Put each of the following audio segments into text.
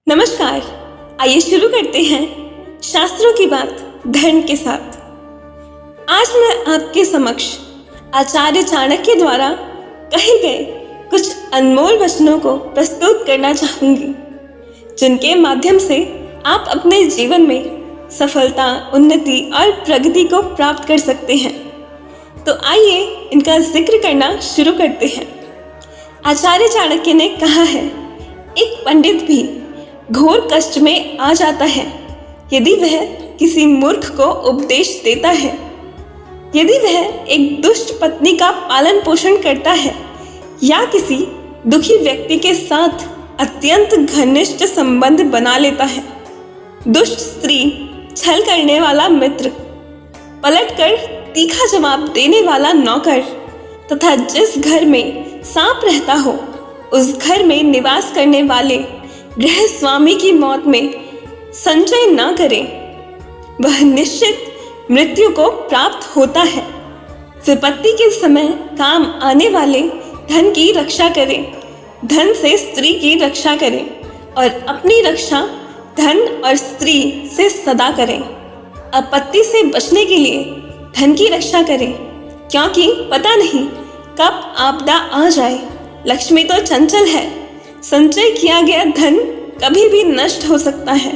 नमस्कार। आइए शुरू करते हैं शास्त्रों की बात धर्म के साथ। आज मैं आपके समक्ष आचार्य चाणक्य द्वारा कहे गए कुछ अनमोल वचनों को प्रस्तुत करना चाहूंगी, जिनके माध्यम से आप अपने जीवन में सफलता, उन्नति और प्रगति को प्राप्त कर सकते हैं। तो आइए इनका जिक्र करना शुरू करते हैं। आचार्य चाणक्य ने कहा है, एक पंडित भी घोर कष्ट में आ जाता है यदि वह किसी मूर्ख को उपदेश देता है। यदि वह एक दुष्ट पत्नी का पालन पोषण करता है या किसी दुखी व्यक्ति के साथ अत्यंत घनिष्ठ संबंध बना लेता है। दुष्ट स्त्री, छल करने वाला मित्र, पलटकर तीखा जवाब देने वाला नौकर तथा जिस घर में सांप रहता हो उस घर में निवास करने वाले गृह स्वामी की मौत में संचय न करे, वह निश्चित मृत्यु को प्राप्त होता है। विपत्ति के समय काम आने वाले धन की रक्षा करे, धन से स्त्री की रक्षा करे और अपनी रक्षा धन और स्त्री से सदा करें। आपत्ति से बचने के लिए धन की रक्षा करें, क्योंकि पता नहीं कब आपदा आ जाए। लक्ष्मी तो चंचल है, संचय किया गया धन कभी भी नष्ट हो सकता है।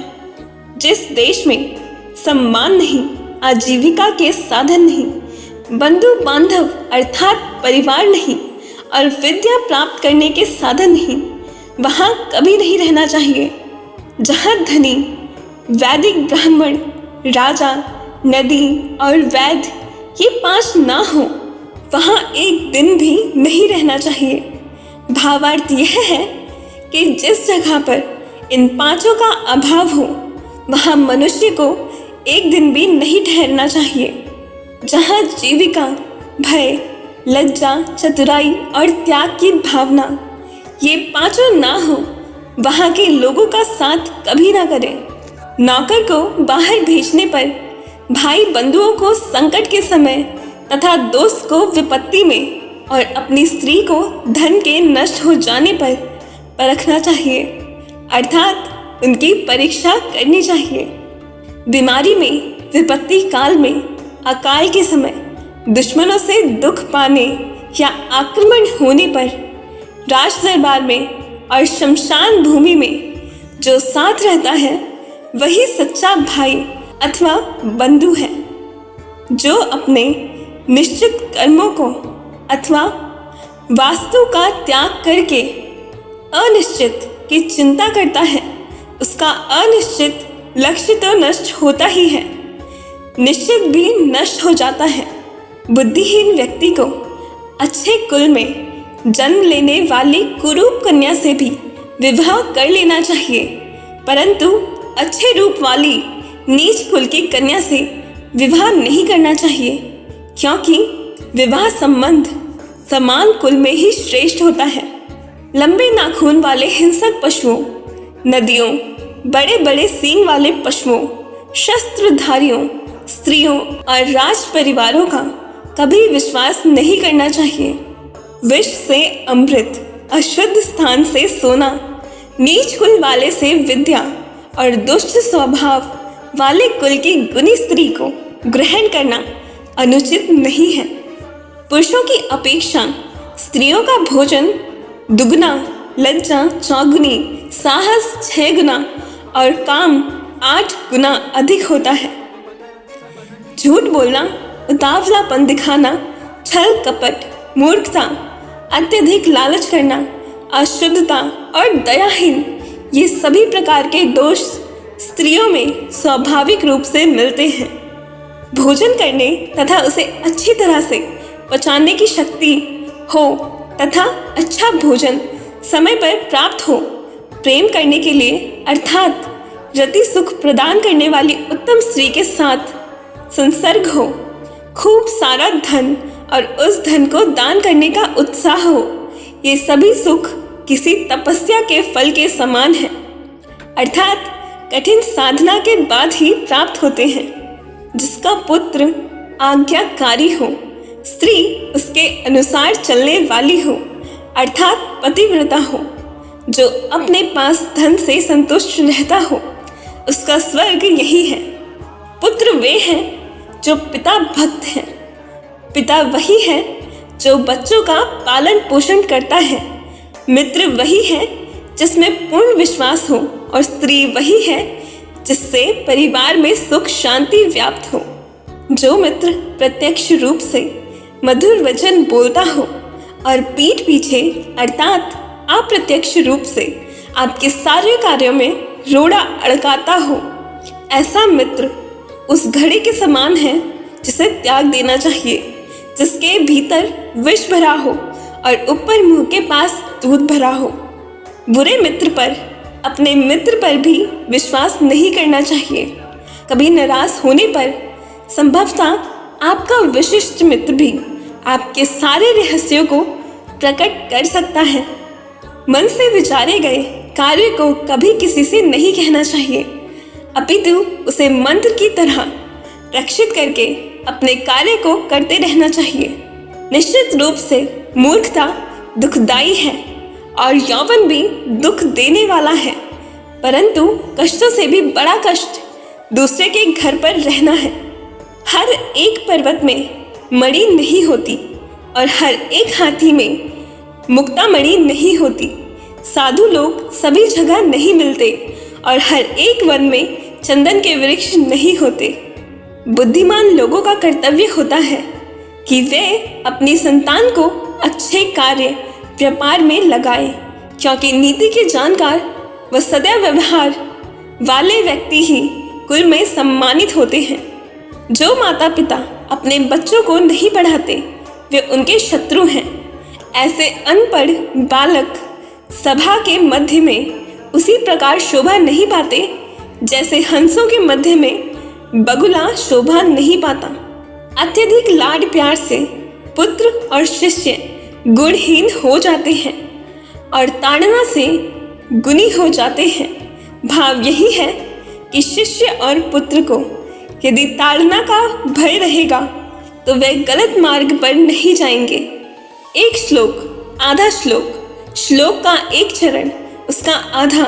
जिस देश में सम्मान नहीं, आजीविका के साधन नहीं, बंधु बांधव अर्थात परिवार नहीं और विद्या प्राप्त करने के साधन नहीं, वहाँ कभी नहीं रहना चाहिए। जहाँ धनी, वैदिक ब्राह्मण, राजा, नदी और वैद्य ये पांच ना हो, वहाँ एक दिन भी नहीं रहना चाहिए। भावार्थ यह है कि जिस जगह पर इन पांचों का अभाव हो वहाँ मनुष्य को एक दिन भी नहीं ठहरना चाहिए। जहाँ जीविका, भय, लज्जा, चतुराई और त्याग की भावना ये पांचों ना हो, वहाँ के लोगों का साथ कभी ना करें। नौकर को बाहर भेजने पर भाई बंधुओं को संकट के समय तथा दोस्त को विपत्ति में और अपनी स्त्री को धन के नष्ट हो जाने पर परखना चाहिए, अर्थात उनकी परीक्षा करनी चाहिए। बीमारी में, विपत्ति काल में, अकाल के समय, दुश्मनों से दुख पाने या आक्रमण होने पर, राज दरबार में और शमशान भूमि में जो साथ रहता है वही सच्चा भाई अथवा बंधु है। जो अपने निश्चित कर्मों को अथवा वास्तु का त्याग करके अनिश्चित की चिंता करता है, उसका अनिश्चित लक्ष्य तो नष्ट होता ही है, निश्चित भी नष्ट हो जाता है। बुद्धिहीन व्यक्ति को अच्छे कुल में जन्म लेने वाली कुरूप कन्या से भी विवाह कर लेना चाहिए, परंतु अच्छे रूप वाली नीच कुल की कन्या से विवाह नहीं करना चाहिए, क्योंकि विवाह संबंध समान कुल में ही श्रेष्ठ होता है। लंबे नाखून वाले हिंसक पशुओं, नदियों, बड़े बड़े सींग वाले पशुओं, शस्त्रधारियों, स्त्रियों और राज परिवारों का कभी विश्वास नहीं करना चाहिए। विष से अमृत, अशुद्ध स्थान से सोना, नीच कुल वाले से विद्या और दुष्ट स्वभाव वाले कुल की गुणी स्त्री को ग्रहण करना अनुचित नहीं है। पुरुषों की अपेक्षा स्त्रियों का भोजन दुगना, लज्जा चौगुनी, साहस 6 गुना और काम 8 गुना अधिक होता है। झूठ बोलना, उतावलापन दिखाना, छल कपट, मूर्खता, अत्यधिक लालच करना, अशुद्धता और दयाहीन, ये सभी प्रकार के दोष स्त्रियों में स्वाभाविक रूप से मिलते हैं। भोजन करने तथा उसे अच्छी तरह से पचाने की शक्ति हो तथा अच्छा भोजन समय पर प्राप्त हो, प्रेम करने के लिए अर्थात रति सुख प्रदान करने वाली उत्तम स्त्री के साथ संसर्ग हो, खूब सारा धन और उस धन को दान करने का उत्साह हो, ये सभी सुख किसी तपस्या के फल के समान है, अर्थात कठिन साधना के बाद ही प्राप्त होते हैं। जिसका पुत्र आज्ञाकारी हो, स्त्री उसके अनुसार चलने वाली हो, अर्थात पतिव्रता हो, जो अपने पास धन से संतुष्ट रहता हो, उसका स्वर्ग यही है। पुत्र वे हैं जो पिता भक्त हैं। पिता वही है जो बच्चों का पालन पोषण करता है। मित्र वही है जिसमें पूर्ण विश्वास हो, और स्त्री वही है जिससे परिवार में सुख शांति व्याप्त हो। जो मित्र प्रत्यक्ष रूप से मधुर वचन बोलता हो और पीठ पीछे अर्थात अप्रत्यक्ष रूप से आपके सारे कार्यों में रोड़ा अड़काता हो, ऐसा मित्र उस घड़े के समान है जिसे त्याग देना चाहिए, जिसके भीतर विष भरा हो और ऊपर मुंह के पास दूध भरा हो। बुरे मित्र पर अपने मित्र पर भी विश्वास नहीं करना चाहिए। कभी नाराज होने पर संभवतः आपका विशिष्ट मित्र भी आपके सारे रहस्यों को प्रकट कर सकता है। मन से विचारे गए कार्य को कभी किसी से नहीं कहना चाहिए, अपितु उसे मंत्र की तरह रक्षित करके अपने कार्य को करते रहना चाहिए। निश्चित रूप से मूर्खता दुखदाई है और यौवन भी दुख देने वाला है, परंतु कष्टों से भी बड़ा कष्ट दूसरे के घर पर रहना है। हर एक पर्वत में मणि नहीं होती और हर एक हाथी में मुक्ता मणि नहीं होती। साधु लोग सभी जगह नहीं मिलते और हर एक वन में चंदन के वृक्ष नहीं होते। बुद्धिमान लोगों का कर्तव्य होता है कि वे अपनी संतान को अच्छे कार्य व्यापार में लगाए, क्योंकि नीति के जानकार व सदैव व्यवहार वाले व्यक्ति ही कुल में सम्मानित होते हैं। जो माता पिता अपने बच्चों को नहीं पढ़ाते वे उनके शत्रु हैं। ऐसे अनपढ़ बालक सभा के मध्य में उसी प्रकार शोभा नहीं पाते जैसे हंसों के मध्य में बगुला शोभा नहीं पाता। अत्यधिक लाड प्यार से पुत्र और शिष्य गुणहीन हो जाते हैं और ताड़ना से गुणी हो जाते हैं। भाव यही है कि शिष्य और पुत्र को यदि ताड़ना का भय रहेगा तो वे गलत मार्ग पर नहीं जाएंगे। एक श्लोक आधा श्लोक, श्लोक का एक चरण उसका आधा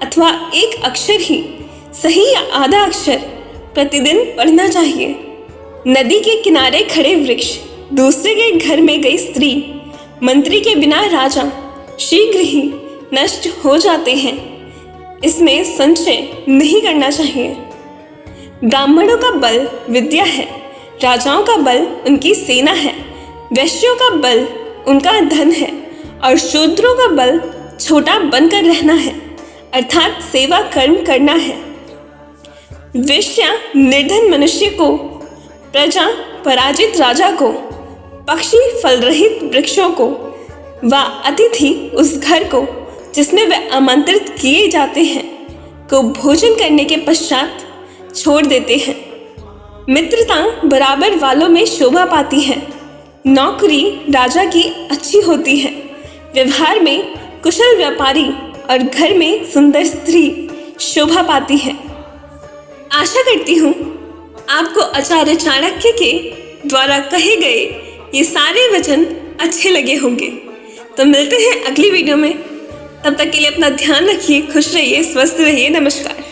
अथवा एक अक्षर ही सही या आधा अक्षर प्रतिदिन पढ़ना चाहिए। नदी के किनारे खड़े वृक्ष, दूसरे के घर में गई स्त्री, मंत्री के बिना राजा शीघ्र ही नष्ट हो जाते हैं। इसमें संशय नहीं करना चाहिए। ब्राह्मणों का बल विद्या है, राजाओं का बल उनकी सेना है, वैश्यों का बल उनका धन है और शूद्रों का बल छोटा बनकर रहना है, अर्थात सेवा कर्म करना है। वेश्या निर्धन मनुष्य को, प्रजा पराजित राजा को, पक्षी फल रहित वृक्षों को व अतिथि उस घर को जिसमें वे आमंत्रित किए जाते हैं को भोजन करने के पश्चात छोड़ देते हैं। मित्रता बराबर वालों में शोभा पाती है। नौकरी राजा की अच्छी होती है, व्यवहार में कुशल व्यापारी और घर में सुंदर स्त्री शोभा पाती है। आशा करती हूँ आपको आचार्य चाणक्य के द्वारा कहे गए ये सारे वचन अच्छे लगे होंगे। तो मिलते हैं अगली वीडियो में। तब तक के लिए अपना ध्यान रखिए, खुश रहिए, स्वस्थ रहिए। नमस्कार।